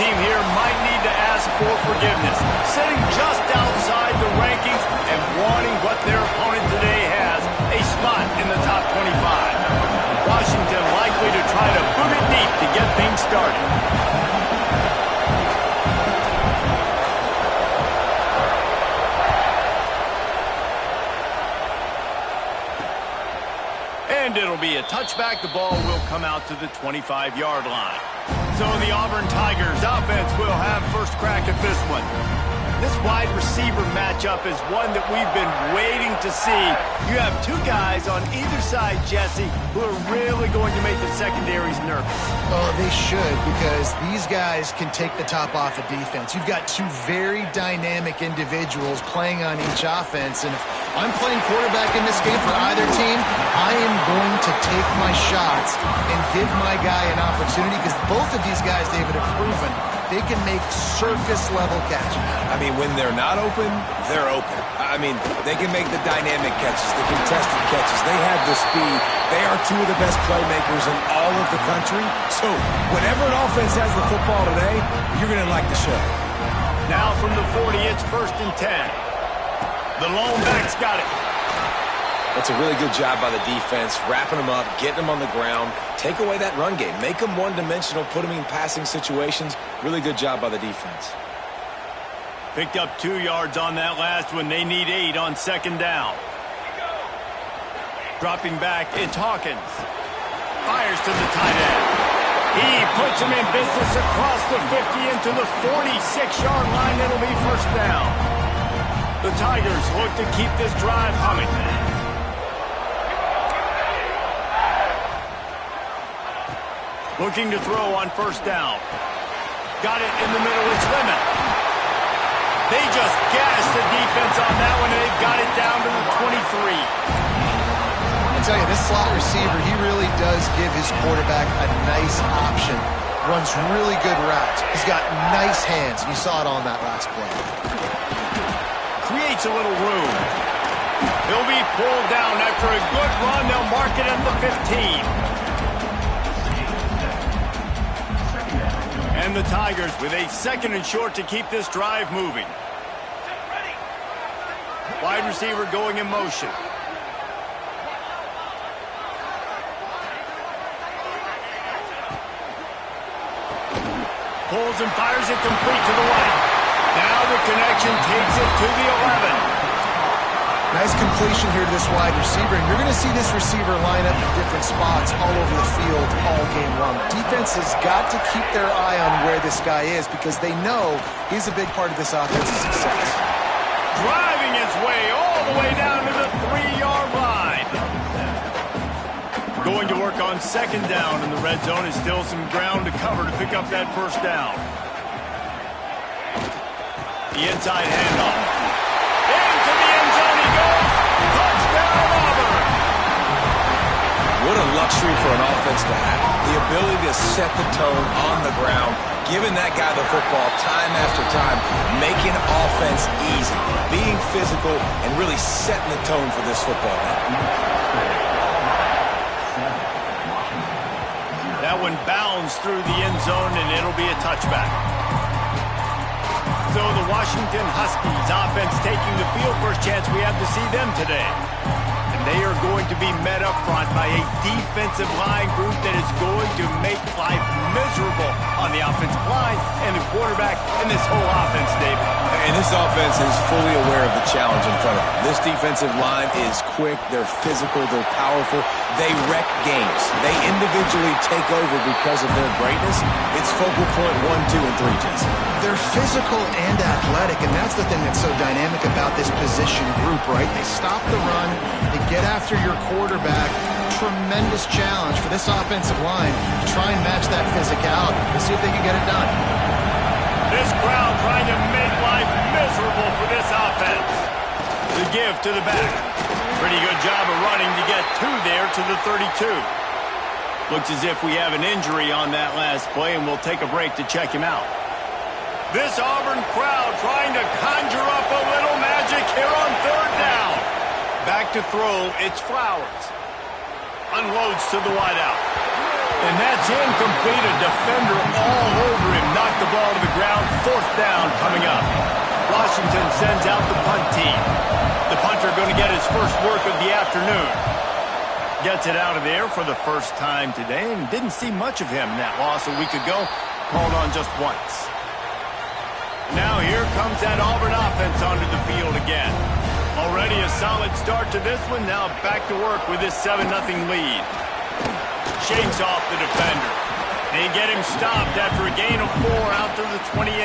team here might need to ask for forgiveness, sitting just outside the rankings and wanting what their opponent today has, a spot in the top 25. Washington likely to try to boot it deep to get things started. And it'll be a touchback. The ball will come out to the 25-yard line. So the Auburn Tigers offense will have first crack at this one. This wide receiver matchup is one that we've been waiting to see. You have two guys on either side, Jesse, who are really going to make the secondaries nervous. Well, they should, because these guys can take the top off of defense. You've got two very dynamic individuals playing on each offense, and if I'm playing quarterback in this game for either team, I am going to take my shots and give my guy an opportunity, because both of these guys, David, have proven they can make surface-level catches. I mean, when they're not open, they're open. I mean, they can make the dynamic catches, the contested catches. They have the speed. They are two of the best playmakers in all of the country. So whenever an offense has the football today, you're going to like the show. Now from the 40, it's 1st and 10. The lone back's got it. That's a really good job by the defense, wrapping them up, getting them on the ground. Take away that run game. Make them one-dimensional, put them in passing situations. Really good job by the defense. Picked up 2 yards on that last one. They need 8 on 2nd down. Dropping back, it's Hawkins. Fires to the tight end. He puts him in business across the 50 into the 46-yard line. It'll be 1st down. The Tigers look to keep this drive humming. Looking to throw on 1st down. Got it in the middle, it's Lemon. They just gashed the defense on that one, and they've got it down to the 23. I'll tell you, this slot receiver, he really does give his quarterback a nice option. Runs really good routes. He's got nice hands, and you saw it on that last play. Creates a little room. He'll be pulled down after a good run. They'll mark it at the 15. And the Tigers with a 2nd and short to keep this drive moving. Wide receiver going in motion. Pulls and fires it complete to the right. Now the connection takes it to the 11. Nice completion here to this wide receiver, and you're going to see this receiver line up in different spots all over the field all game long. Defense has got to keep their eye on where this guy is, because they know he's a big part of this offense's success. Driving his way all the way down to the 3-yard line. Going to work on 2nd down in the red zone. Is still some ground to cover to pick up that 1st down. The inside handoff. Into the end zone he goes. Touchdown, Auburn. What a luxury for an offense to have. The ability to set the tone on the ground, giving that guy the football time after time, making offense easy, being physical, and really setting the tone for this football game. That one bounds through the end zone, and it'll be a touchback. So the Washington Huskies offense taking the field. First chance we have to see them today. And they are going to be met up front by a defensive line group that is going to make life miserable on the offensive line and the quarterback and this whole offense, David. And this offense is fully aware of the challenge in front of them. This defensive line is quick, they're physical, they're powerful, they wreck games. They individually take over because of their greatness. It's focal point 1, 2, and 3, Jason. They're physical and athletic, and that's the thing that's so dynamic about this position group, right? They stop the run, they get after your quarterback. Tremendous challenge for this offensive line to try and match that physicality. Let's see if they can get it done. This crowd trying to make life miserable for this offense. The give to the back. Pretty good job of running to get 2 there to the 32. Looks as if we have an injury on that last play, and we'll take a break to check him out. This Auburn crowd trying to conjure up a little magic here on 3rd down. Back to throw, it's Flowers. Unloads to the wideout. And that's incomplete. A defender all over him, not knock the ball to the ground. 4th down coming up. Washington sends out the punt team. The punter going to get his first work of the afternoon. Gets it out of there for the first time today and didn't see much of him in that loss a week ago. Called on just once. Now here comes that Auburn offense onto the field again. Already a solid start to this one. Now back to work with this 7-0 lead. Shakes off the defender. They get him stopped after a gain of 4 out to the 28.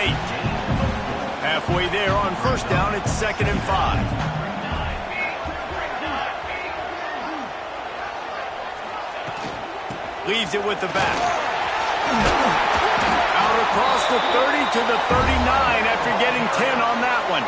Halfway there on 1st down, it's 2nd and 5. Leaves it with the back. Out across the 30 to the 39 after getting 10 on that one.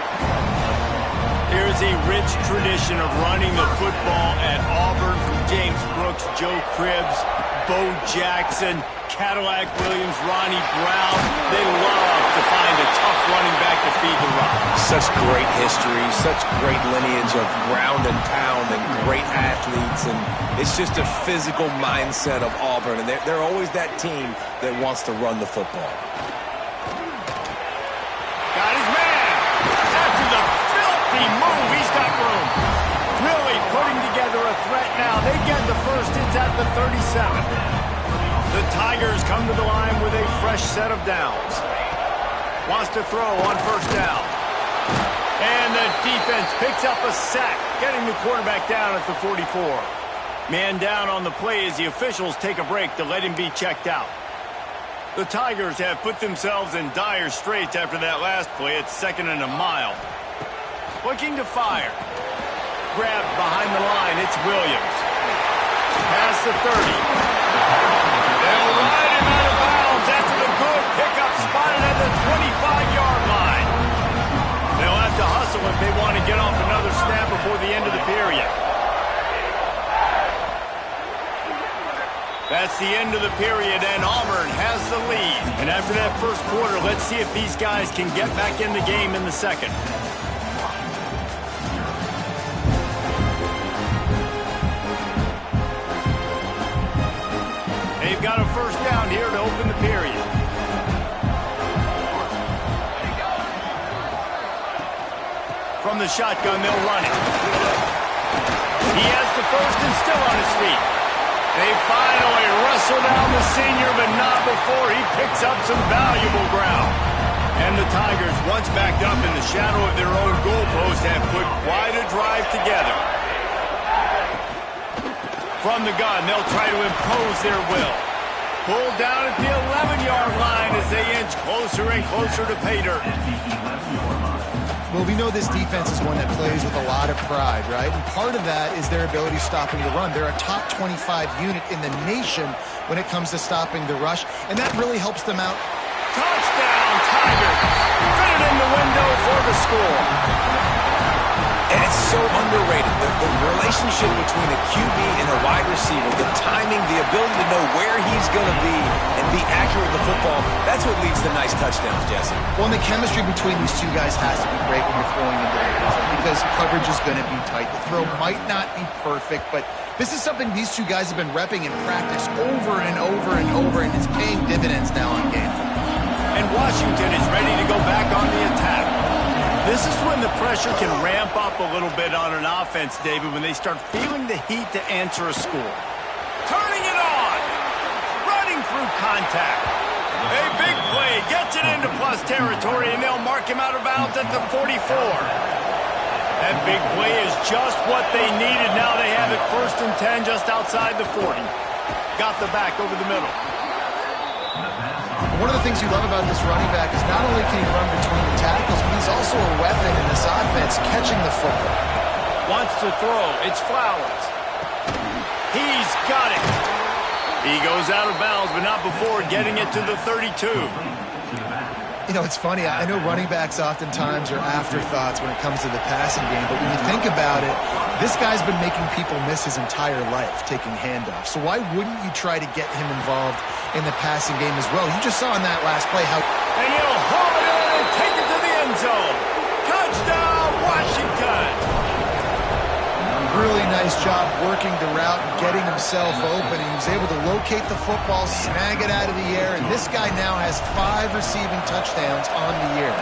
There's a rich tradition of running the football at Auburn from James Brooks, Joe Cribbs, Bo Jackson, Cadillac Williams, Ronnie Brown. They love to find a tough running back to feed the run. Such great history, such great lineage of ground and pound and great athletes. And it's just a physical mindset of Auburn. And they're always that team that wants to run the football. Got his man. After the filthy move, he's got room. Really putting together a threat now. They get the first. It's at the 37. The Tigers come to the line with a fresh set of downs. Wants to throw on 1st down. And the defense picks up a sack, getting the quarterback down at the 44. Man down on the play as the officials take a break to let him be checked out. The Tigers have put themselves in dire straits after that last play. It's 2nd and a mile. Looking to fire. Grabbed behind the line. It's Williams. Past the 30. They'll ride him out of bounds after the good pickup spotted at the 25-yard line. They'll have to hustle if they want to get off another snap before the end of the period. That's the end of the period, and Auburn has the lead. And after that first quarter, let's see if these guys can get back in the game in the second. They've got a 1st down here to open the period. From the shotgun, they'll run it. He has the first and still on his feet. They finally wrestle down the senior, but not before he picks up some valuable ground. And the Tigers, once backed up in the shadow of their own goalpost, have put quite a drive together. From the gun, they'll try to impose their will. Pulled down at the 11-yard line as they inch closer and closer to pay dirt. Well, we know this defense is one that plays with a lot of pride, right? And part of that is their ability stopping the run. They're a top 25 unit in the nation when it comes to stopping the rush, and that really helps them out. Touchdown, Tigers! Fitted in the window for the score. And it's so underrated. The relationship between a QB and a wide receiver, the timing, the ability to know where he's going to be and be accurate with the football, that's what leads to nice touchdowns, Jesse. Well, and the chemistry between these two guys has to be great when you're throwing into the end zone because coverage is going to be tight. The throw might not be perfect, but this is something these two guys have been repping in practice over and over and over, and it's paying dividends now on game. And Washington is ready to go back on the attack. This is when the pressure can ramp up a little bit on an offense, David, when they start feeling the heat to answer a score. Turning it on. Running through contact. A big play gets it into plus territory, and they'll mark him out of bounds at the 44. That big play is just what they needed. Now they have it 1st and 10 just outside the 40. Got the back over the middle. One of the things you love about this running back is not only can he run between the tackles, but he's also a weapon in this offense, catching the football. Wants to throw. It's Flowers. He's got it. He goes out of bounds, but not before getting it to the 32. You know, it's funny. I know running backs oftentimes are afterthoughts when it comes to the passing game, but when you think about it, this guy's been making people miss his entire life taking handoffs. So why wouldn't you try to get him involved in the passing game as well? You just saw in that last play how... And he'll haul it in and take it to the end zone. Touchdown, Washington! Really nice nice job working the route and getting himself open. He was able to locate the football, snag it out of the air, and this guy now has 5 receiving touchdowns on the year.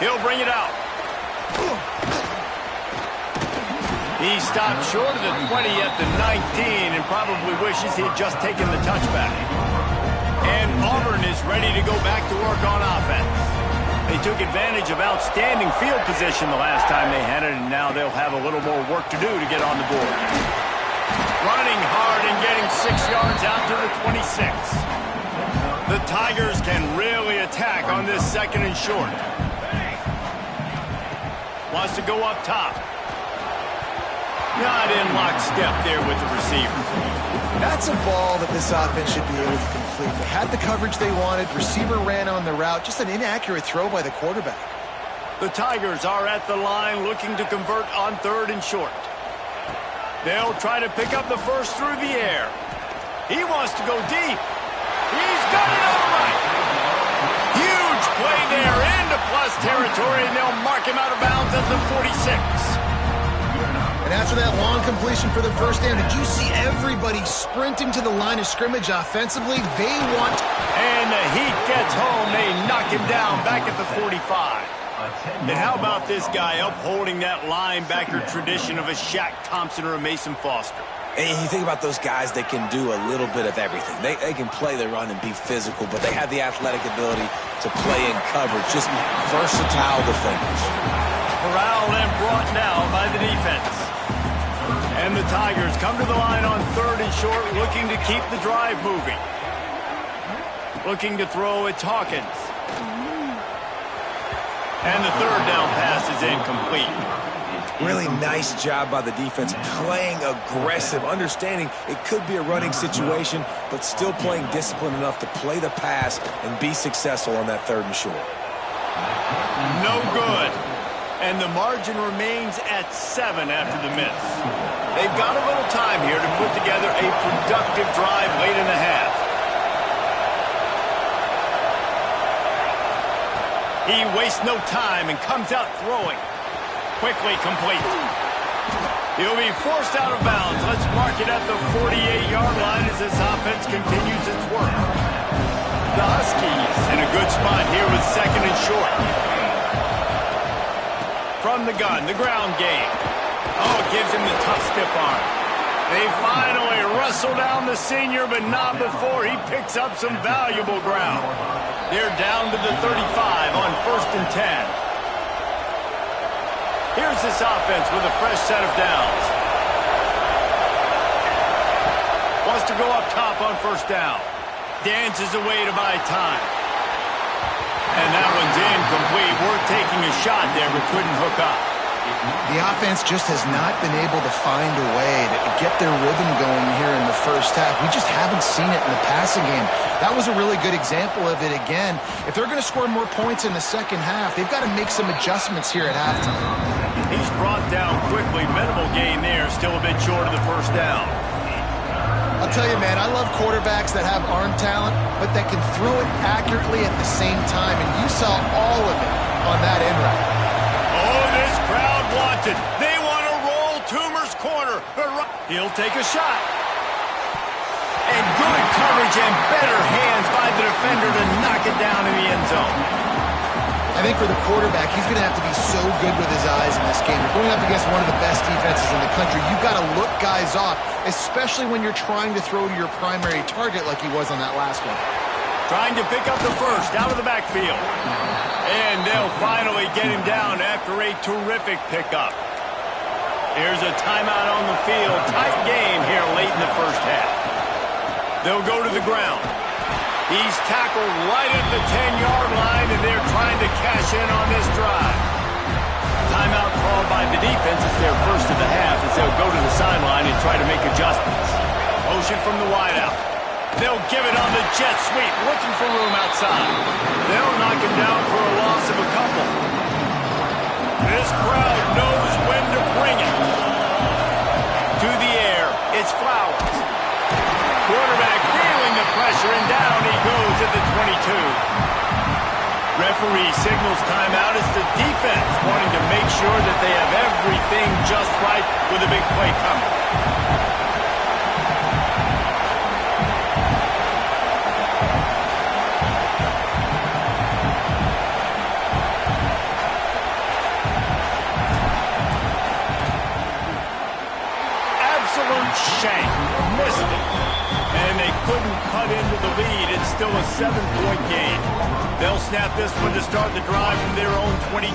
He'll bring it out. He stopped short of the 20 at the 19 and probably wishes he had just taken the touchback. And Auburn is ready to go back to work on offense. They took advantage of outstanding field position the last time they had it, and now they'll have a little more work to do to get on the board. Running hard and getting 6 yards out to the 26. The Tigers can really attack on this 2nd and short. Wants to go up top. Not in lockstep there with the receiver. That's a ball that this offense should be able to complete. They had the coverage they wanted. Receiver ran on the route. Just an inaccurate throw by the quarterback. The Tigers are at the line looking to convert on 3rd and short. They'll try to pick up the first through the air. He wants to go deep. He's got it all right. Huge play there into plus territory, and they'll mark him out of bounds at the 46. And after that long completion for the first down, did you see everybody sprinting to the line of scrimmage offensively? They want... And the heat gets home. They knock him down back at the 45. And how about this guy upholding that linebacker tradition of a Shaq Thompson or a Mason Foster? And you think about those guys that can do a little bit of everything. They can play the run and be physical, but they have the athletic ability to play in coverage. Just versatile defenders. Corralled and brought down by the defense. And the Tigers come to the line on 3rd and short, looking to keep the drive moving. Looking to throw, it's Hawkins. And the 3rd down pass is incomplete. Really nice job by the defense, playing aggressive, understanding it could be a running situation, but still playing disciplined enough to play the pass and be successful on that 3rd and short. No good. And the margin remains at 7 after the miss. They've got a little time here to put together a productive drive late in the half. He wastes no time and comes out throwing. Quickly complete. He'll be forced out of bounds. Let's mark it at the 48-yard line as this offense continues its work. The Huskies in a good spot here with 2nd and short. From the gun, the ground game. Oh, it gives him the tough stiff arm. They finally wrestle down the senior, but not before he picks up some valuable ground. They're down to the 35 on 1st and 10. Here's this offense with a fresh set of downs. Wants to go up top on 1st down. Dances away to buy time. And that one's incomplete. We're taking a shot there, but couldn't hook up. The offense just has not been able to find a way to get their rhythm going here in the first half. We just haven't seen it in the passing game. That was a really good example of it again. If they're going to score more points in the second half, they've got to make some adjustments here at halftime. He's brought down quickly. Minimal gain there. Still a bit short of the 1st down. I'll tell you, man, I love quarterbacks that have arm talent, but that can throw it accurately at the same time, and you saw all of it on that end route. Oh, this crowd wants it. They want to roll Toomer's corner. He'll take a shot. And good coverage and better hands by the defender to knock it down in the end zone. I think for the quarterback, he's going to have to be so good with his eyes in this game. You're going up against one of the best defenses in the country. You've got to look guys off, especially when you're trying to throw to your primary target like he was on that last one. Trying to pick up the first out of the backfield. And they'll finally get him down after a terrific pickup. Here's a timeout on the field. Tight game here late in the first half. They'll go to the ground. He's tackled right at the 10-yard line, and they're trying to cash in on this drive. Timeout called by the defense. It's their first of the half as they'll go to the sideline and try to make adjustments. Motion from the wideout. They'll give it on the jet sweep, looking for room outside. They'll knock him down for a loss of a couple. This crowd knows when to bring it. To the air, it's Flowers. Quarterback feeling the pressure, and down he goes at the 22. referee signals timeout. It's the defense wanting to make sure that they have everything just right with a big play coming. Absolute shank. Missed it. And they couldn't cut into the lead. It's still a 7-point game. They'll snap this one to start the drive from their own 22.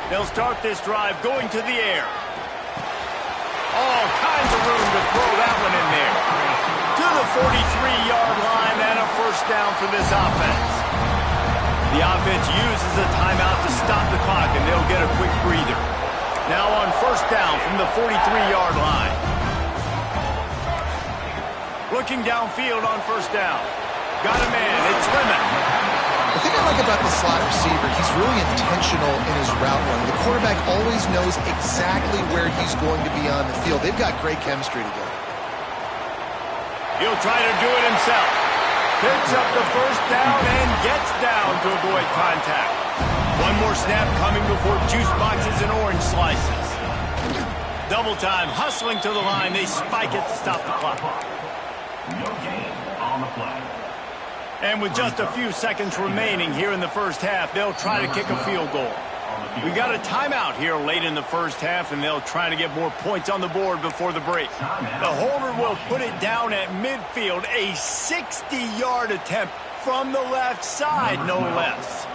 They'll start this drive going to the air. All kinds of room to throw that one in there. To the 43-yard line and a first down for this offense. The offense uses a timeout to stop the clock, and they'll get a quick breather. Now on first down from the 43-yard line. Looking downfield on first down. Got a man. It's Lemon. The thing I like about the slot receiver, he's really intentional in his route running. The quarterback always knows exactly where he's going to be on the field. They've got great chemistry together. He'll try to do it himself. Picks up the first down and gets down to avoid contact. One more snap coming before juice boxes and orange slices. Double time, hustling to the line. They spike it to stop the clock. No gain on the play. And with just a few seconds remaining here in the first half, they'll try to kick a field goal. We got a timeout here late in the first half, and they'll try to get more points on the board before the break. The holder will put it down at midfield, a 60-yard attempt from the left side, no less.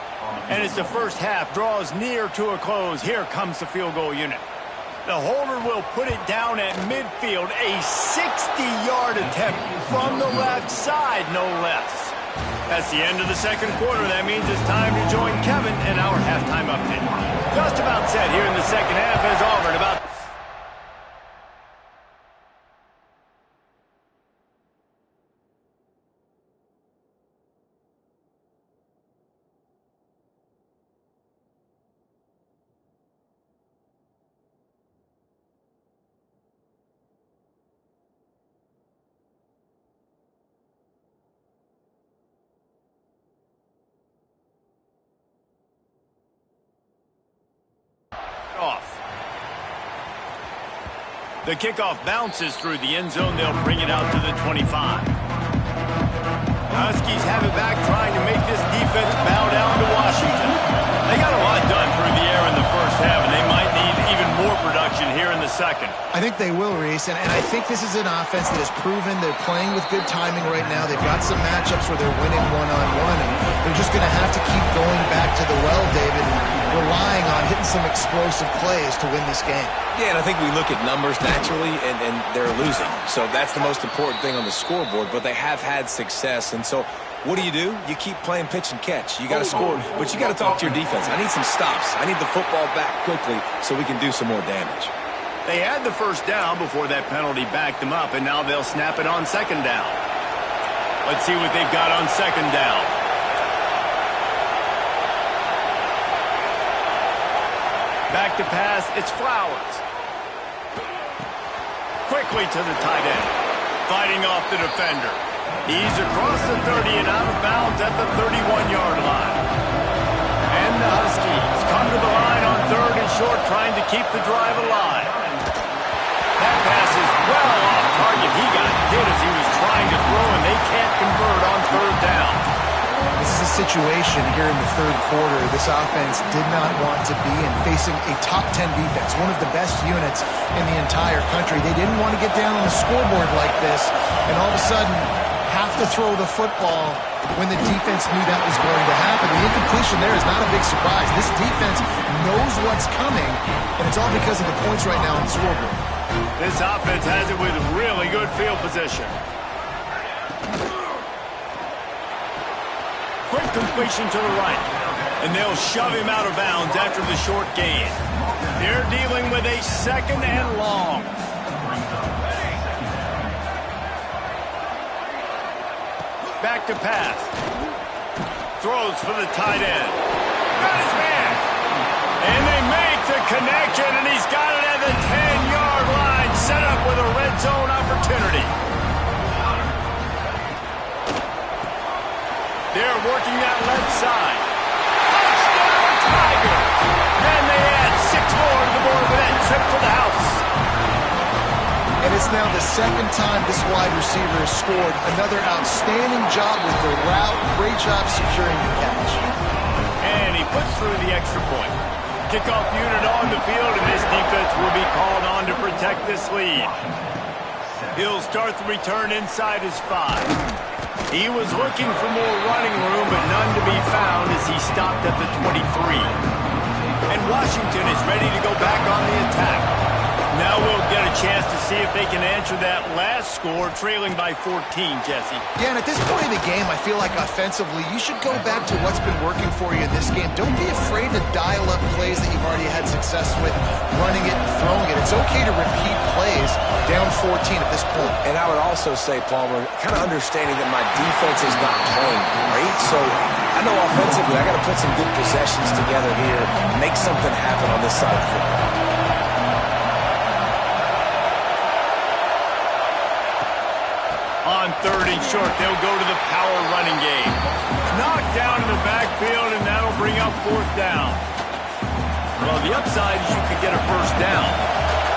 And as the first half draws near to a close, here comes the field goal unit. The holder will put it down at midfield, a 60-yard attempt from the left side, no less. That's the end of the second quarter. That means it's time to join Kevin in our halftime update. Just about set here in the second half as Auburn about... off. The kickoff bounces through the end zone. They'll bring it out to the 25. The Huskies have it back, trying to make this defense bow down to Washington. They got a lot done through the air in the first half, and they might need even more production here in the second. I think they will, Reese, and I think this is an offense that has proven they're playing with good timing right now. They've got some matchups where they're winning one-on-one, and they're just going to have to keep going back to the well, David, and relying on hitting some explosive plays to win this game. Yeah, and I think we look at numbers naturally, and they're losing. So that's the most important thing on the scoreboard, but they have had success. And so what do? You keep playing pitch and catch. You got to score, but you got to talk to your defense. I need some stops. I need the football back quickly so we can do some more damage. They had the first down before that penalty backed them up, and now they'll snap it on second down. Let's see what they've got on second down. Back to pass, it's Flowers. Quickly to the tight end. Fighting off the defender. He's across the 30 and out of bounds at the 31-yard line. And the Huskies come to the line on third and short, trying to keep the drive alive. That pass is well off target. He got hit as he was trying to throw, and they can't convert on third down. This is a situation here in the third quarter this offense did not want to be in, facing a top 10 defense, one of the best units in the entire country. They didn't want to get down on the scoreboard like this and all of a sudden have to throw the football when the defense knew that was going to happen. The incompletion there is not a big surprise. This defense knows what's coming, and it's all because of the points right now on the scoreboard. This offense has it with really good field position. Quick completion to the right. And they'll shove him out of bounds after the short gain. They're dealing with a second and long. Back to pass. Throws for the tight end. Got his man. And they make the connection, and he's got it at the 10-yard line, set up with a red zone opportunity. They're working that left side. trip to the house. And it's now the second time this wide receiver has scored. Another outstanding job with the route. Great job securing the catch. And he puts through the extra point. Kickoff unit on the field, and this defense will be called on to protect this lead. He'll start the return inside his 5. He was looking for more running room, but none to be found as he stopped at the 23. And Washington is ready to go back on the attack. Now we'll get a chance to see if they can answer that last score, trailing by 14, Jesse. Yeah, and at this point in the game, I feel like offensively, you should go back to what's been working for you in this game. Don't be afraid to dial up plays that you've already had success with, running it and throwing it. It's okay to repeat plays down 14 at this point. And I would also say, Palmer, kind of understanding that my defense is not playing great, so I know offensively I got to put some good possessions together here, make something happen on this side of the football. On 3rd and short, they'll go to the power running game. Knocked down in the backfield, and that'll bring up 4th down. Well, the upside is you could get a 1st down.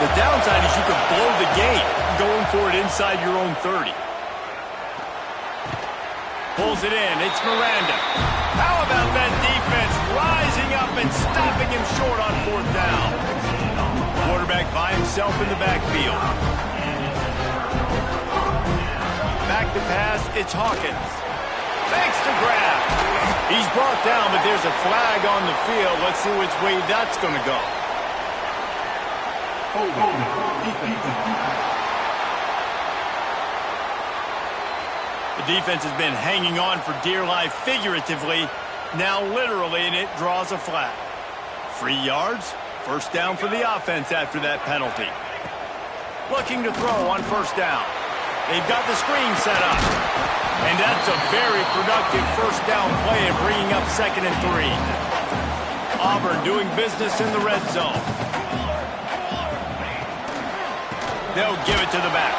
The downside is you could blow the game going for it inside your own 30. Pulls it in. It's Miranda. How about that defense rising up and stopping him short on 4th down? Quarterback by himself in the backfield. Back to pass, it's Hawkins. Thanks to grab. He's brought down, but there's a flag on the field. Let's see which way that's going to go. The defense has been hanging on for dear life figuratively, now literally, and it draws a flag. 3 yards, 1st down for the offense after that penalty. Looking to throw on 1st down. They've got the screen set up. And that's a very productive 1st down play of bringing up 2nd and 3. Auburn doing business in the red zone. They'll give it to the back.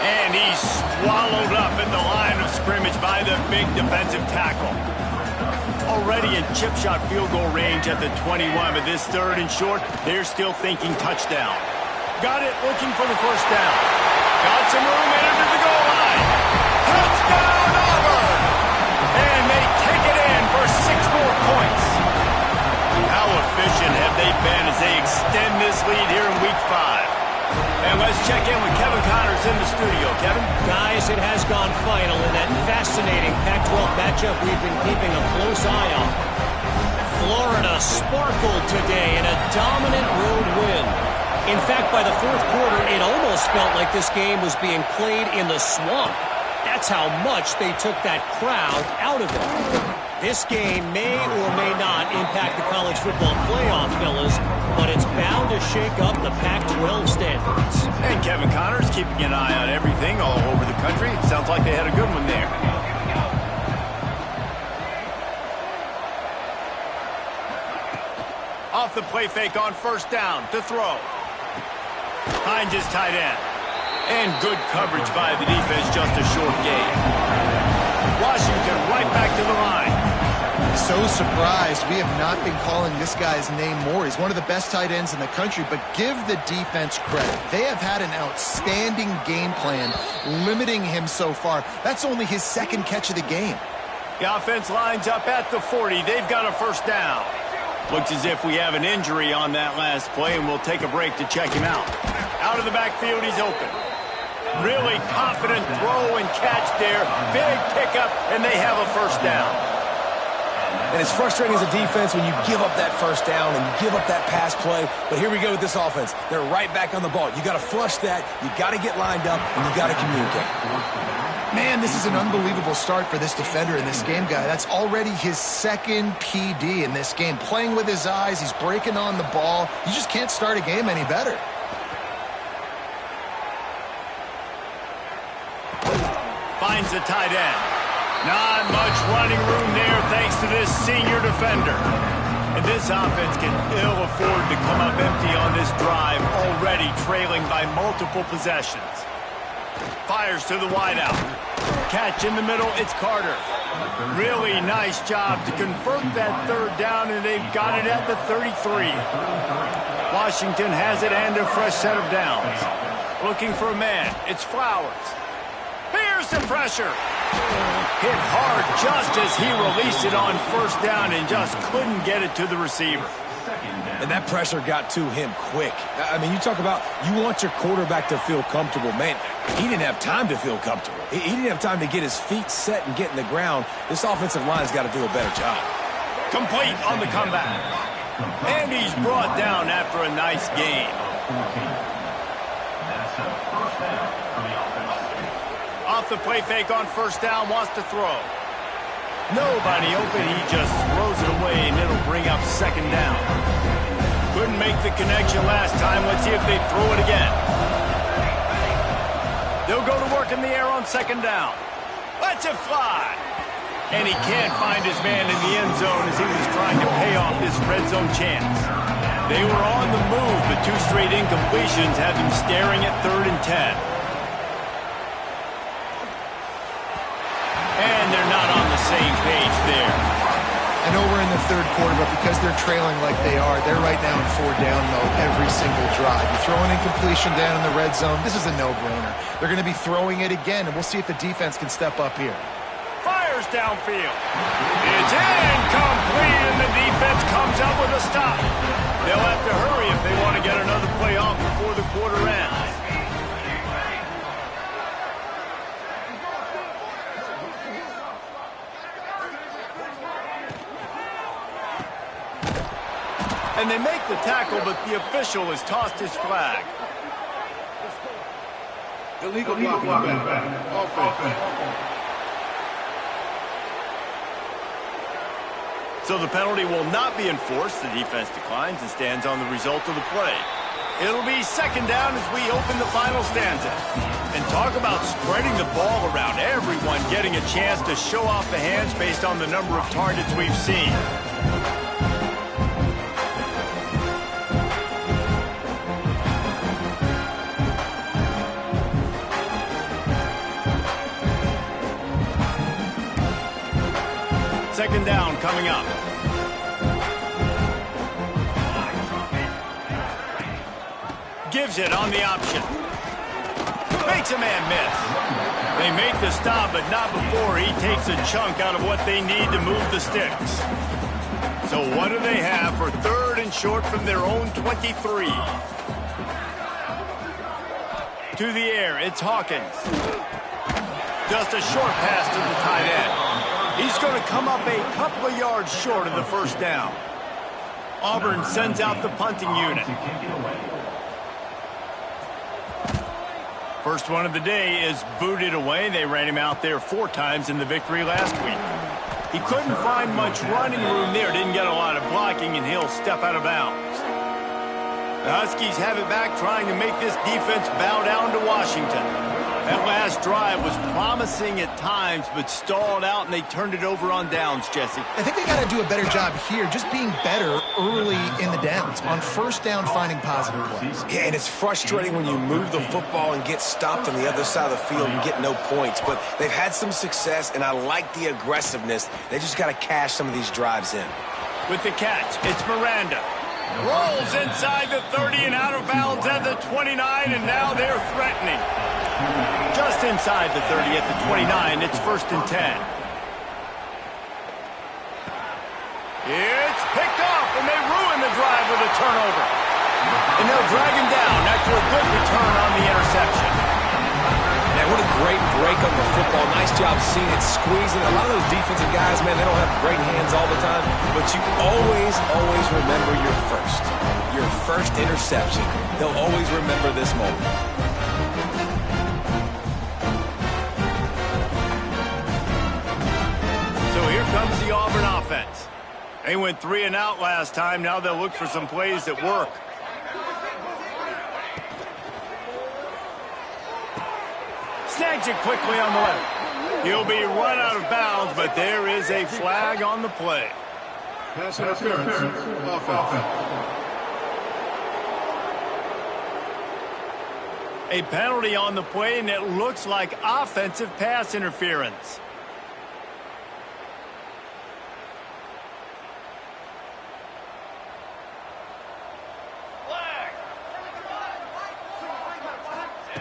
And he's swallowed up in the line of scrimmage by the big defensive tackle. Already in chip shot field goal range at the 21, but this 3rd and short, they're still thinking touchdown. Got it, looking for the 1st down. Got some room into the goal line. Touchdown, Auburn! And they take it in for 6 more points. How efficient have they been as they extend this lead here in Week 5? And let's check in with Kevin Connors in the studio. Kevin? Guys, it has gone final in that fascinating Pac-12 matchup we've been keeping a close eye on. Florida sparkled today in a dominant road win. In fact, by the 4th quarter, it almost felt like this game was being played in the swamp. That's how much they took that crowd out of it. This game may or may not impact the college football playoff, fellas, but it's bound to shake up the Pac-12 standards. And Kevin Connors keeping an eye on everything all over the country. Sounds like they had a good one there. Off the play fake on 1st down to throw. Finds his tight end. And good coverage by the defense, just a short gain. Washington right back to the line. So surprised we have not been calling this guy's name more. He's one of the best tight ends in the country, but give the defense credit. They have had an outstanding game plan, limiting him so far. That's only his 2nd catch of the game. The offense lines up at the 40. They've got a 1st down. Looks as if we have an injury on that last play, and we'll take a break to check him out. Out of the backfield, he's open. Really confident throw and catch there. Big pickup, and they have a 1st down. And it's frustrating as a defense when you give up that 1st down and you give up that pass play. But here we go with this offense. They're right back on the ball. You got to flush that. You got to get lined up, and you got to communicate. Man, this is an unbelievable start for this defender in this game, guy. That's already his 2nd PD in this game. Playing with his eyes, he's breaking on the ball. You just can't start a game any better. Finds the tight end. Not much running room there thanks to this senior defender. And this offense can ill afford to come up empty on this drive, already trailing by multiple possessions. Fires to the wideout. Catch in the middle, it's Carter. Really nice job to convert that 3rd down, and they've got it at the 33. Washington has it and a fresh set of downs. Looking for a man. It's Flowers. Here's the pressure. Hit hard just as he released it on first down and just couldn't get it to the receiver. And that pressure got to him quick. I mean, you talk about you want your quarterback to feel comfortable. Man, he didn't have time to feel comfortable. He didn't have time to get his feet set and get in the ground. This offensive line's got to do a better job. Complete on the comeback. And he's brought down after a nice gain. Off the play fake on first down, wants to throw. Nobody open, he just throws it away, and it'll bring up second down. Couldn't make the connection last time. Let's see if they throw it again. They'll go to work in the air on second down. Lets it fly. And he can't find his man in the end zone as he was trying to pay off this red zone chance. They were on the move, but 2 straight incompletions have them staring at 3rd and 10. And they're not on the same page there. And over in the third quarter, but because they're trailing like they are, they're right now in 4-down mode every single drive. You throw an incompletion down in the red zone, this is a no-brainer. They're going to be throwing it again, and we'll see if the defense can step up here. Fires downfield. It's incomplete, and the defense comes up with a stop. They'll have to hurry if they want to get another play off before the quarter ends. And they make the tackle, but the official has tossed his flag. Illegal blocking back. Offense. So the penalty will not be enforced. The defense declines and stands on the result of the play. It'll be second down as we open the final stanza. And talk about spreading the ball around. Everyone getting a chance to show off the hands based on the number of targets we've seen. Second down coming up. Gives it on the option. Makes a man miss. They make the stop, but not before he takes a chunk out of what they need to move the sticks. So what do they have for 3rd and short from their own 23? To the air, it's Hawkins. Just a short pass to the tight end. He's going to come up a couple of yards short of the first down. Auburn sends out the punting unit. First one of the day is booted away. They ran him out there 4 times in the victory last week. He couldn't find much running room there, didn't get a lot of blocking, and he'll step out of bounds. The Huskies have it back, trying to make this defense bow down to Washington. That last drive was promising at times, but stalled out, and they turned it over on downs, Jesse. I think they got to do a better job here, just being better early in the downs. On first down, finding positive plays. Yeah, and it's frustrating when you move the football and get stopped on the other side of the field and get no points. But they've had some success, and I like the aggressiveness. They just got to cash some of these drives in. With the catch, it's Miranda. Rolls inside the 30 and out of bounds at the 29, and now they're threatening. Just inside the 30 at the 29, it's 1st and 10. It's picked off, and they ruin the drive with a turnover. And they'll drag him down after a good return on the interception. Man, what a great break on the football. Nice job seeing it squeezing. A lot of those defensive guys, man, they don't have great hands all the time, but you always remember your first interception. They'll always remember this moment. So here comes the Auburn offense. They went 3 and out last time. Now they'll look for some plays that work. Snags it quickly on the left. He'll be run out of bounds, but there is a flag on the play. Pass interference. Offense. A penalty on the play, and it looks like offensive pass interference.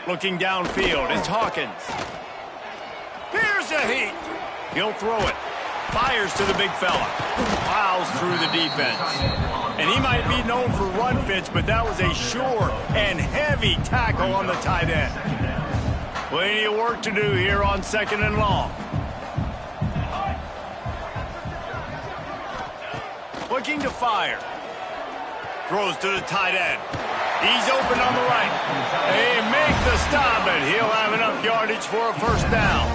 Looking downfield, it's Hawkins. Here's a heat. He'll throw it. Fires to the big fella. Plows through the defense. And he might be known for run fits, but that was a sure and heavy tackle on the tight end. Plenty of work to do here on 2nd and long. Looking to fire. Throws to the tight end. He's open on the right. They make the stop, and he'll have enough yardage for a first down.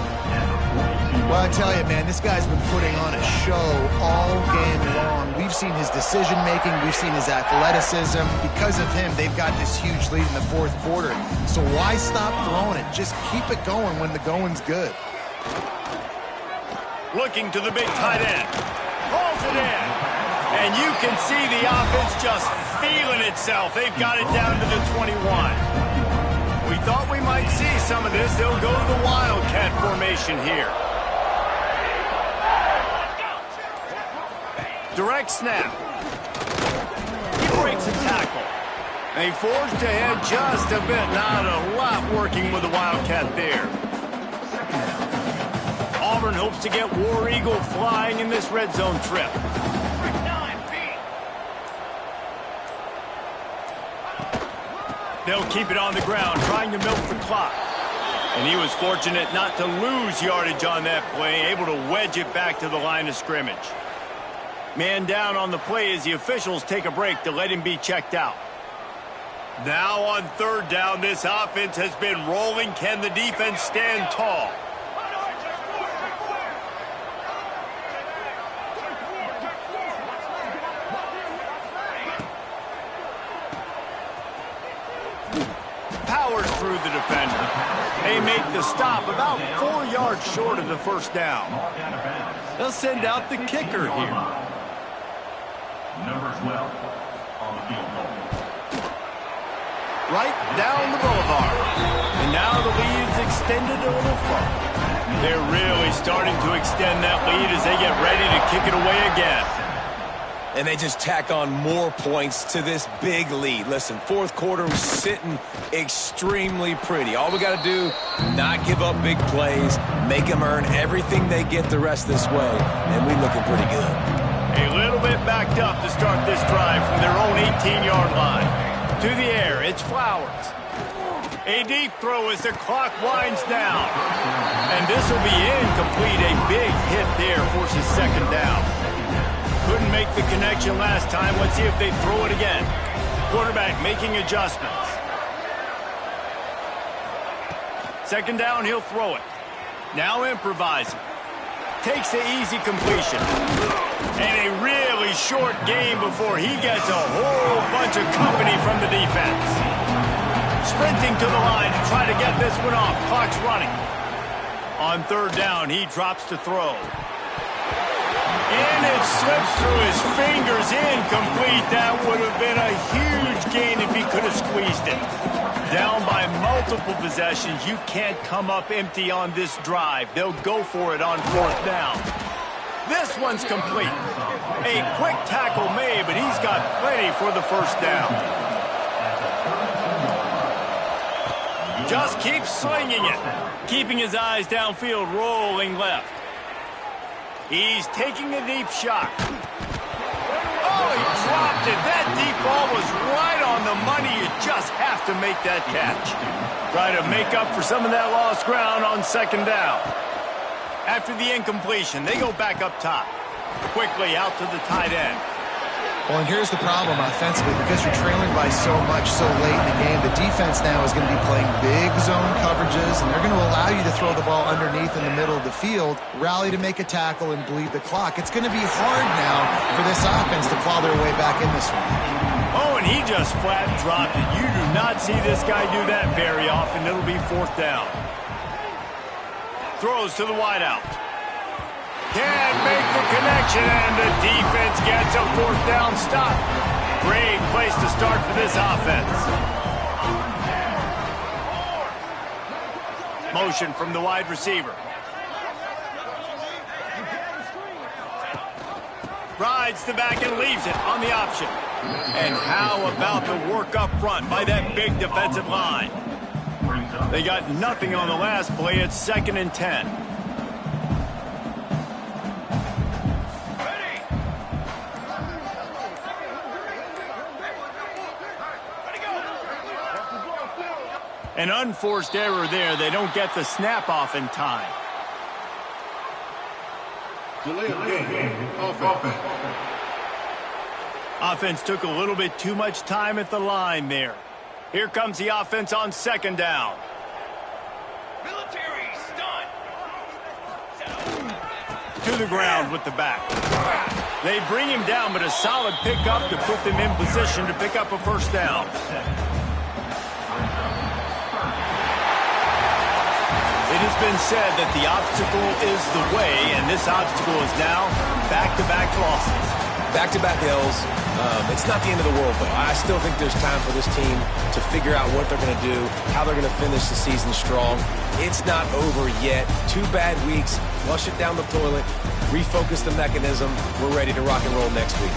Well, I tell you, man, this guy's been putting on a show all game long. We've seen his decision-making. We've seen his athleticism. Because of him, they've got this huge lead in the 4th quarter. So why stop throwing it? Just keep it going when the going's good. Looking to the big tight end. Hauls it in. And you can see the offense just feeling itself. They've got it down to the 21. We thought we might see some of this. They'll go to the Wildcat formation here. Direct snap. He breaks a tackle. They forged ahead just a bit. Not a lot working with the Wildcat there. Auburn hopes to get War Eagle flying in this red zone trip. They'll keep it on the ground, trying to milk the clock. And he was fortunate not to lose yardage on that play, able to wedge it back to the line of scrimmage. Man down on the play as the officials take a break to let him be checked out. Now on 3rd down, this offense has been rolling. Can the defense stand tall? Powers through the defender. They make the stop about 4 yards short of the first down. They'll send out the kicker here. Number 12 on the field goal. Right down the boulevard. And now the lead's extended a little further. They're really starting to extend that lead as they get ready to kick it away again. And they just tack on more points to this big lead. Listen, 4th quarter was sitting extremely pretty. All we got to do, not give up big plays, make them earn everything they get the rest of this way, and we're looking pretty good. A little bit backed up to start this drive from their own 18-yard line. To the air, it's Flowers. A deep throw as the clock winds down. And this will be incomplete. A big hit there forces 2nd down. Couldn't make the connection last time. Let's see if they throw it again. Quarterback making adjustments. 2nd down, he'll throw it. Now improvising. Takes the easy completion. And a really short game before he gets a whole bunch of company from the defense. Sprinting to the line to try to get this one off. Clock's running. On 3rd down, he drops to throw. And it slips through his fingers, incomplete. That would have been a huge gain if he could have squeezed it. Down by multiple possessions, you can't come up empty on this drive. They'll go for it on 4th down. This one's complete. A quick tackle made, but he's got plenty for the first down. Just keeps slinging it, keeping his eyes downfield, rolling left. He's taking a deep shot. Oh, he dropped it. That deep ball was right on the money. You just have to make that catch. Try to make up for some of that lost ground on 2nd down. After the incompletion, they go back up top. Quickly out to the tight end. Well, and here's the problem offensively. Because you're trailing by so much so late in the game, the defense now is going to be playing big zone coverages, and they're going to allow you to throw the ball underneath in the middle of the field, rally to make a tackle, and bleed the clock. It's going to be hard now for this offense to claw their way back in this one. Oh, and he just flat dropped it. You do not see this guy do that very often. It'll be 4th down. Throws to the wideout. Can't make the connection, and the defense gets a 4th down stop. Great place to start for this offense. Motion from the wide receiver. Rides the back and leaves it on the option. And how about the work up front by that big defensive line? They got nothing on the last play. It's 2nd and 10. An unforced error there. They don't get the snap off in time. Delay of game. Offense. Offense took a little bit too much time at the line there. Here comes the offense on 2nd down. Military stunt. To the ground with the back. They bring him down, but a solid pickup to put them in position to pick up a 1st down. It has been said that the obstacle is the way, and this obstacle is now back-to-back losses. Back-to-back L's. It's not the end of the world, though. I still think there's time for this team to figure out what they're going to do, how they're going to finish the season strong. It's not over yet. 2 bad weeks. Flush it down the toilet. Refocus the mechanism. We're ready to rock and roll next week.